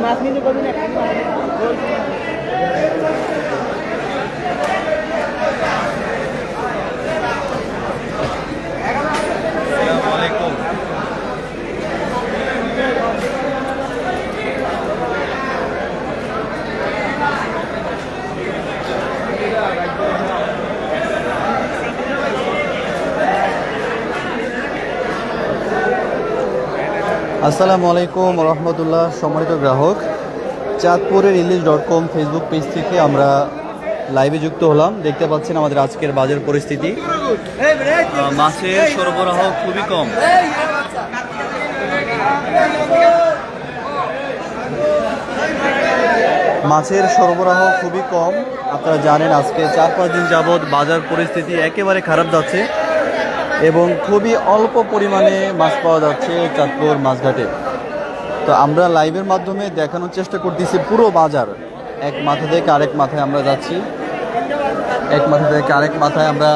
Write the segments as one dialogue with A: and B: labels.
A: মাছ নিতে করবেন।
B: আসসালামু আলাইকুম রহমতুল্লাহ। সম্মানিত গ্রাহক, চাঁদপুরের ইলিশ.com ফেসবুক পেজ থেকে আমরা লাইভে যুক্ত হলাম। দেখতে পাচ্ছেন আমাদের আজকের বাজার পরিস্থিতি। মাছের সরবরাহ খুবই কম। মাছের সরবরাহ খুবই কম। আপনারা জানেন আজকে 4-5 দিন যাবৎ বাজার পরিস্থিতি একেবারে খারাপ যাচ্ছে এবং খুবই অল্প পরিমাণে মাছ পাওয়া যাচ্ছে চাঁদপুর মাছঘাটে। তো আমরা লাইভের মাধ্যমে দেখানোর চেষ্টা করতেছি পুরো বাজার, এক মাথা থেকে আরেক মাথায় আমরা যাচ্ছি, এক মাথা থেকে আরেক মাথায় আমরা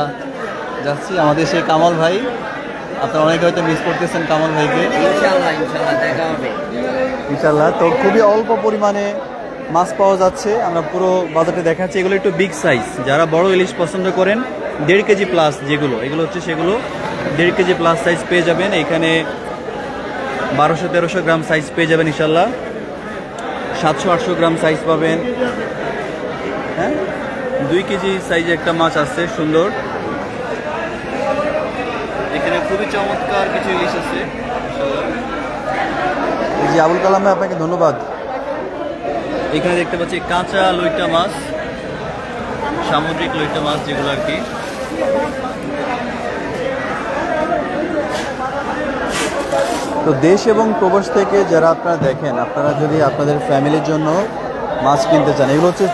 B: যাচ্ছি। আমাদের সেই কামাল ভাই, আপনারা অনেকে হয়তো মিস করতেছেন কামাল ভাইকে। ইনশাল্লাহ। তো খুবই অল্প পরিমাণে মাছ পাওয়া যাচ্ছে। আমরা পুরো বাজারটা দেখাচ্ছি। এগুলো একটু বিগ সাইজ, যারা বড় ইলিশ পছন্দ করেন 1.5 কেজি প্লাস যেগুলো, এগুলো হচ্ছে সেগুলো 1.5 কেজি প্লাস সাইজ পেয়ে যাবেন। এখানে 1200-1300 গ্রাম সাইজ পেয়ে যাবেন ইনশাল্লাহ। 700-800 গ্রাম সাইজ পাবেন। হ্যাঁ, 2 কেজি সাইজে একটা মাছ আছে সুন্দর। এখানে খুবই চমৎকার কিছু ইলিশ আছে। জি আবুল কালাম ভাই, আপনাকে ধন্যবাদ। এখানে দেখতে পাচ্ছি কাঁচা লইট্টা মাছ, সামুদ্রিক লইট্টা মাছ যেগুলো আর কি। তো দেশ এবং প্রবাস থেকে যারা আপনারা দেখেন, আপনারা যদি আপনাদের ফ্যামিলির জন্য মাছ কিনতে চান, এগুলো হচ্ছে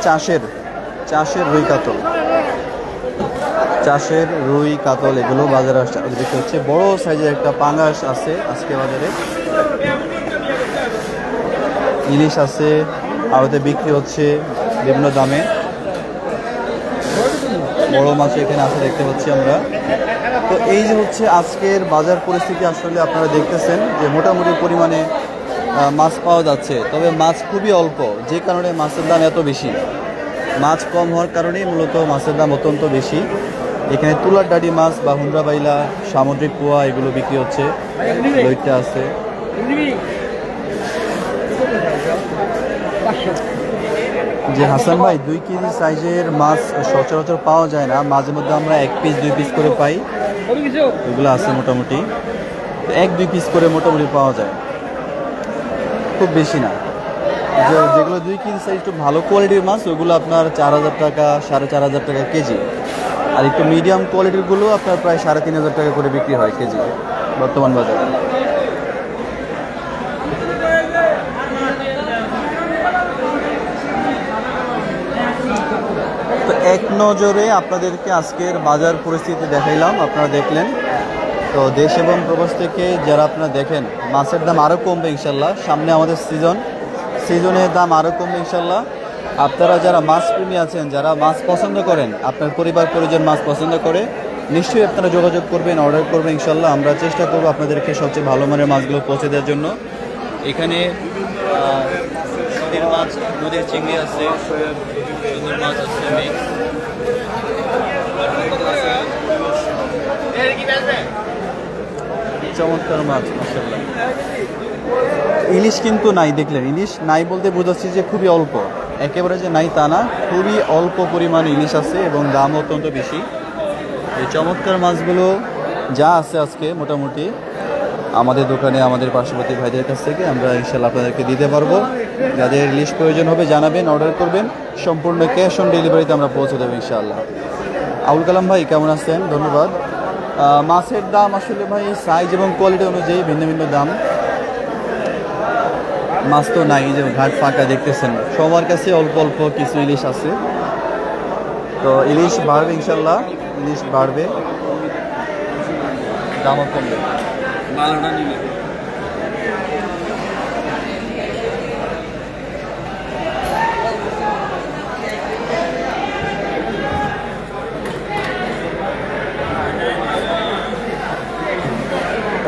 B: চাষের রুই কাতল, চাষের রুই কাতল এগুলো বাজারে বিক্রি হচ্ছে। বড় সাইজের একটা পাঙ্গাস আছে আজকে বাজারে, ইলিশ আছে, আড়তে বিক্রি হচ্ছে বিভিন্ন দামে। বড় মাছ এখানে আছে দেখতে পাচ্ছি আমরা। তো এই যে হচ্ছে আজকের বাজার পরিস্থিতি। আসলে আপনারা দেখতেছেন যে মোটামুটি পরিমাণে মাছ পাওয়া যাচ্ছে, তবে মাছ খুবই অল্প, যে কারণে মাছের দাম এত বেশি। মাছ কম হওয়ার কারণেই মূলত মাছের দাম অত্যন্ত বেশি। এখানে তুলার ডাডি মাছ বা হুন্ডা বাইলা, সামুদ্রিক পোয়া এগুলো বিক্রি হচ্ছে, লইট্টা আছে। যে হাসান ভাই, 2 কেজি সাইজের মাছ সচরাচর পাওয়া যায় না, মাঝে মধ্যে আমরা 1 পিস 2 পিস করে পাই, এগুলো আছে মোটামুটি 1-2 পিস করে মোটামুটি পাওয়া যায়, খুব বেশি না। যেগুলো 2 কেজি সাইজ একটু ভালো কোয়ালিটির মাছ, ওইগুলো আপনার 4000 টাকা 4500 টাকা কেজি। আর একটু মিডিয়াম কোয়ালিটিরগুলো আপনার প্রায় 3500 টাকা করে বিক্রি হয় কেজি বর্তমান বাজারে। তো এক নজরে আপনাদেরকে আজকের বাজার পরিস্থিতি দেখাইলাম, আপনারা দেখলেন। তো দেশ এবং প্রবাস থেকে যারা আপনারা দেখেন, মাছের দাম আরও কমবে ইনশাল্লাহ। সামনে আমাদের সিজনের দাম আরও কমবে ইনশাল্লাহ। আপনারা যারা মাছ প্রেমী আছেন, যারা মাছ পছন্দ করেন, আপনার পরিবার পরিজন মাছ পছন্দ করে, নিশ্চয়ই আপনারা যোগাযোগ করবেন, অর্ডার করবেন ইনশাল্লাহ। আমরা চেষ্টা করবো আপনাদেরকে সবচেয়ে ভালো মানের মাছগুলো পৌঁছে দেওয়ার জন্য। এখানে নদীর মাছ, নদীর চিংড়ি আছে, সুন্দর মাছ আছে, চমৎকার মাছ মাশাআল্লাহ। ইলিশ কিন্তু নাই, দেখলেন ইলিশ নাই বলতে বোঝাচ্ছি যে খুবই অল্প, একেবারে যে নাই তা না, খুবই অল্প পরিমাণে ইলিশ আছে এবং দাম অত্যন্ত বেশি। এই চমৎকার মাছগুলো যা আছে আজকে মোটামুটি আমাদের দোকানে, আমাদের পার্শ্ববর্তী ভাইদের কাছ থেকে আমরা ইনশাল্লাহ আপনাদেরকে দিতে পারবো। যাদের ইলিশ প্রয়োজন হবে জানাবেন, অর্ডার করবেন, সম্পূর্ণ ক্যাশ অন ডেলিভারিতে আমরা পৌঁছে দেবো ইনশাআল্লাহ। আবুল কালাম ভাই কেমন আছেন? ধন্যবাদ। মাছের দাম আসলে ভাই সাইজ এবং কোয়ালিটি অনুযায়ী ভিন্ন ভিন্ন দাম। মাছ তো নাই, যে ঘাট ফাঁকা দেখতেছেন, সবার কাছে অল্প অল্প কিছু ইলিশ আছে। তো ইলিশ বাড়বে ইনশাল্লাহ, ইলিশ বাড়বে, দামও কমবে। ভালোটা নিবে।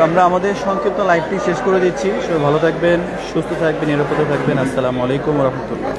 B: আমরা আমাদের সংক্ষিপ্ত লাইভটি শেষ করে দিচ্ছি। সবাই ভালো থাকবেন, সুস্থ থাকবেন, নিরাপদে থাকবেন। আসসালামু আলাইকুম ওয়া রাহমাতুল্লাহ।